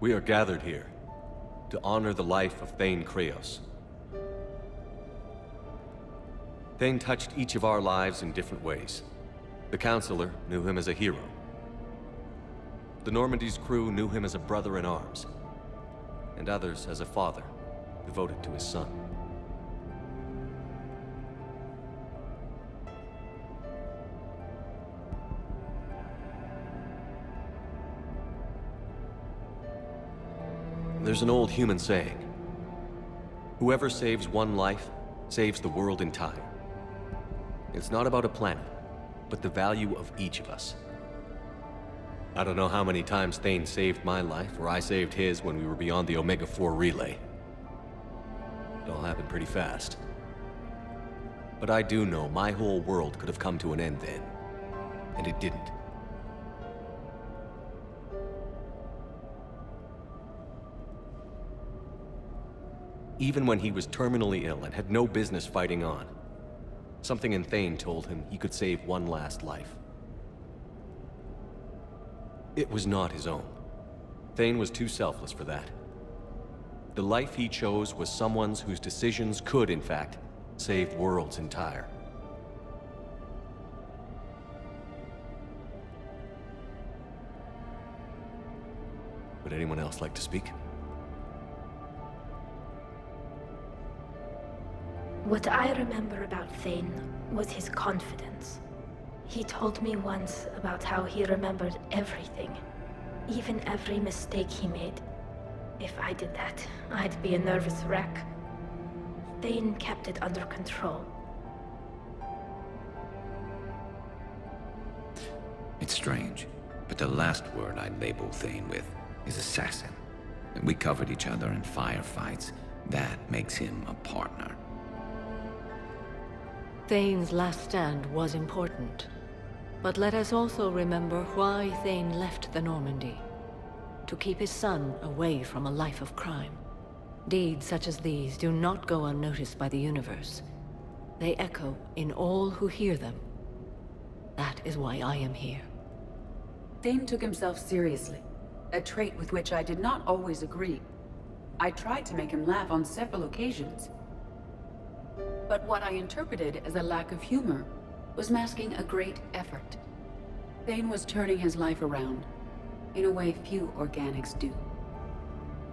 We are gathered here to honor the life of Thane Kreos. Thane touched each of our lives in different ways. The Counselor knew him as a hero. The Normandy's crew knew him as a brother in arms, and others as a father devoted to his son. There's an old human saying, whoever saves one life, saves the world entire. It's not about a planet, but the value of each of us. I don't know how many times Thane saved my life, or I saved his when we were beyond the Omega-4 relay. It all happened pretty fast. But I do know my whole world could have come to an end then, and it didn't. Even when he was terminally ill and had no business fighting on, something in Thane told him he could save one last life. It was not his own. Thane was too selfless for that. The life he chose was someone's whose decisions could, in fact, save worlds entire. Would anyone else like to speak? What I remember about Thane was his confidence. He told me once about how he remembered everything, even every mistake he made. If I did that, I'd be a nervous wreck. Thane kept it under control. It's strange, but the last word I'd label Thane with is assassin. We covered each other in firefights. That makes him a partner. Thane's last stand was important. But let us also remember why Thane left the Normandy. To keep his son away from a life of crime. Deeds such as these do not go unnoticed by the universe. They echo in all who hear them. That is why I am here. Thane took himself seriously, a trait with which I did not always agree. I tried to make him laugh on several occasions. But what I interpreted as a lack of humor was masking a great effort. Thane was turning his life around, in a way few organics do.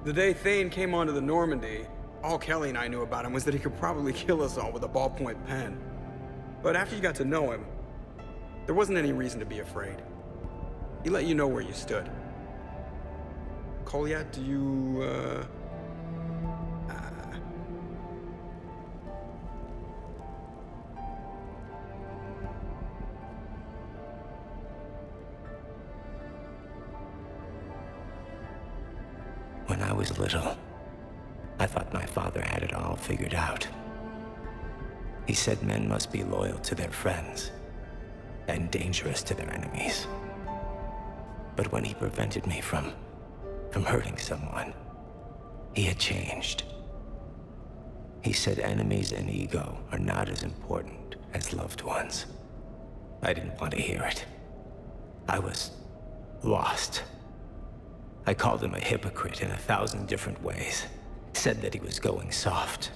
The day Thane came onto the Normandy, all Kelly and I knew about him was that he could probably kill us all with a ballpoint pen. But after you got to know him, there wasn't any reason to be afraid. He let you know where you stood. Kolya, do you, When I was little, I thought my father had it all figured out. He said men must be loyal to their friends and dangerous to their enemies. But when he prevented me from hurting someone, he had changed. He said enemies and ego are not as important as loved ones. I didn't want to hear it. I was lost. I called him a hypocrite in 1,000 different ways. Said that he was going soft.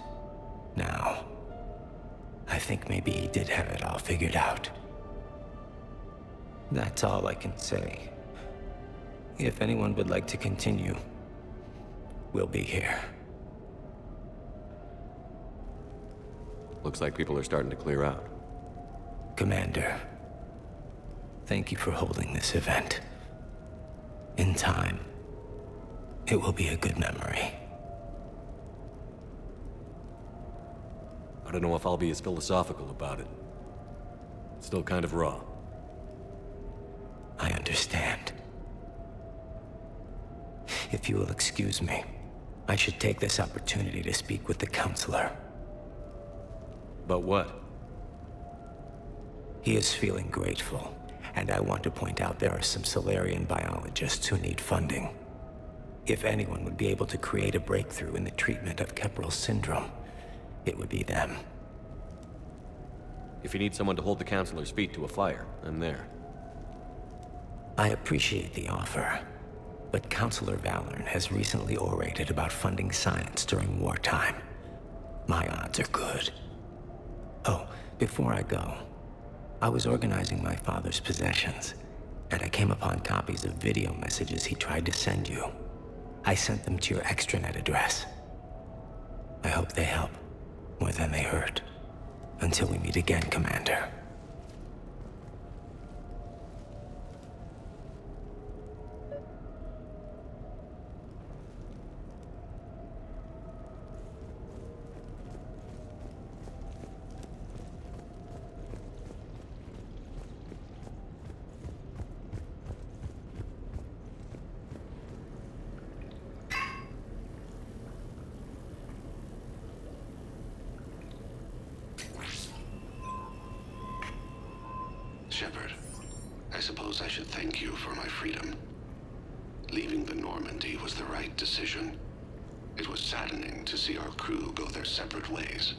Now, I think maybe he did have it all figured out. That's all I can say. If anyone would like to continue, we'll be here. Looks like people are starting to clear out. Commander, thank you for holding this event. In time, it will be a good memory. I don't know if I'll be as philosophical about it. It's still kind of raw. I understand. If you will excuse me, I should take this opportunity to speak with the Counselor. But what? He is feeling grateful, and I want to point out there are some Solarian biologists who need funding. If anyone would be able to create a breakthrough in the treatment of Kepral syndrome, it would be them. If you need someone to hold the Counselor's feet to a fire, I'm there. I appreciate the offer, but Counselor Valorn has recently orated about funding science during wartime. My odds are good. Oh, before I go, I was organizing my father's possessions, and I came upon copies of video messages he tried to send you. I sent them to your extranet address. I hope they help, more than they hurt. Until we meet again, Commander. Shepard, I suppose I should thank you for my freedom. Leaving the Normandy was the right decision. It was saddening to see our crew go their separate ways,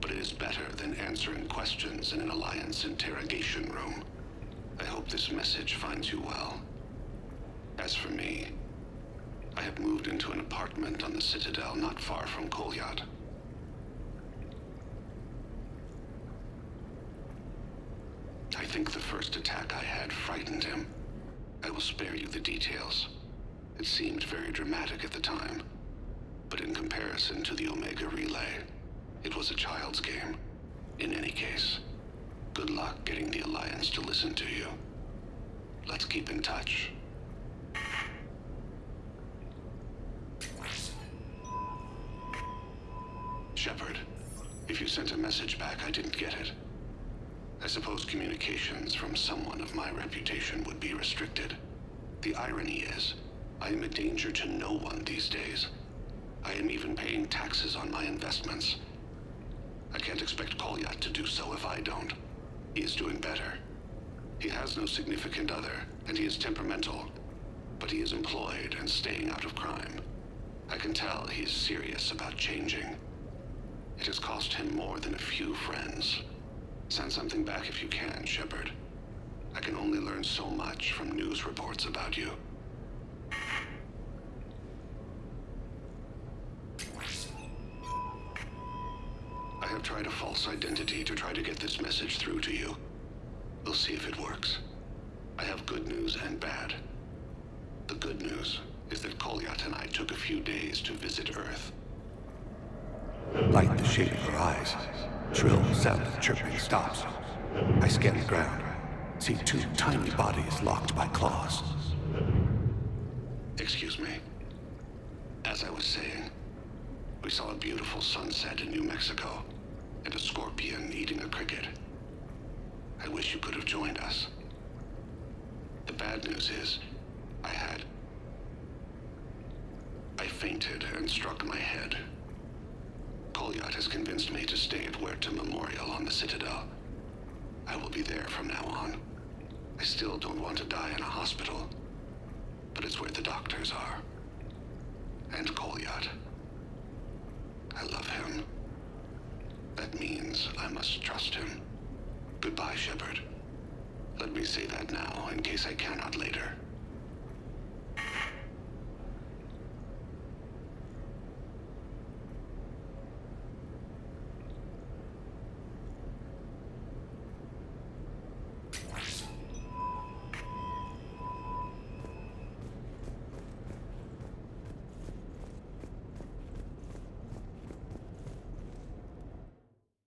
but it is better than answering questions in an Alliance interrogation room. I hope this message finds you well. As for me, I have moved into an apartment on the Citadel not far from Kolyat. I think the first attack I had frightened him. I will spare you the details. It seemed very dramatic at the time, but in comparison to the Omega Relay, it was a child's game. In any case, good luck getting the Alliance to listen to you. Let's keep in touch. Shepard, if you sent a message back, I didn't get it. I suppose communications from someone of my reputation would be restricted. The irony is, I am a danger to no one these days. I am even paying taxes on my investments. I can't expect Kolyat to do so if I don't. He is doing better. He has no significant other, and he is temperamental. But he is employed and staying out of crime. I can tell he is serious about changing. It has cost him more than a few friends. Send something back if you can, Shepard. I can only learn so much from news reports about you. I have tried a false identity to try to get this message through to you. We'll see if it works. I have good news and bad. The good news is that Kolyat and I took a few days to visit Earth. Light the shade of her eyes. Shrill sound of chirping stops. I scan the ground. See two tiny bodies locked by claws. Excuse me. As I was saying, we saw a beautiful sunset in New Mexico, and a scorpion eating a cricket. I wish you could have joined us. The bad news is, I fainted and struck my head. Kolyat has convinced me to stay at Huerta Memorial on the Citadel. I will be there from now on. I still don't want to die in a hospital, but it's where the doctors are. And Kolyat. I love him. That means I must trust him. Goodbye, Shepard. Let me say that now, in case I cannot later.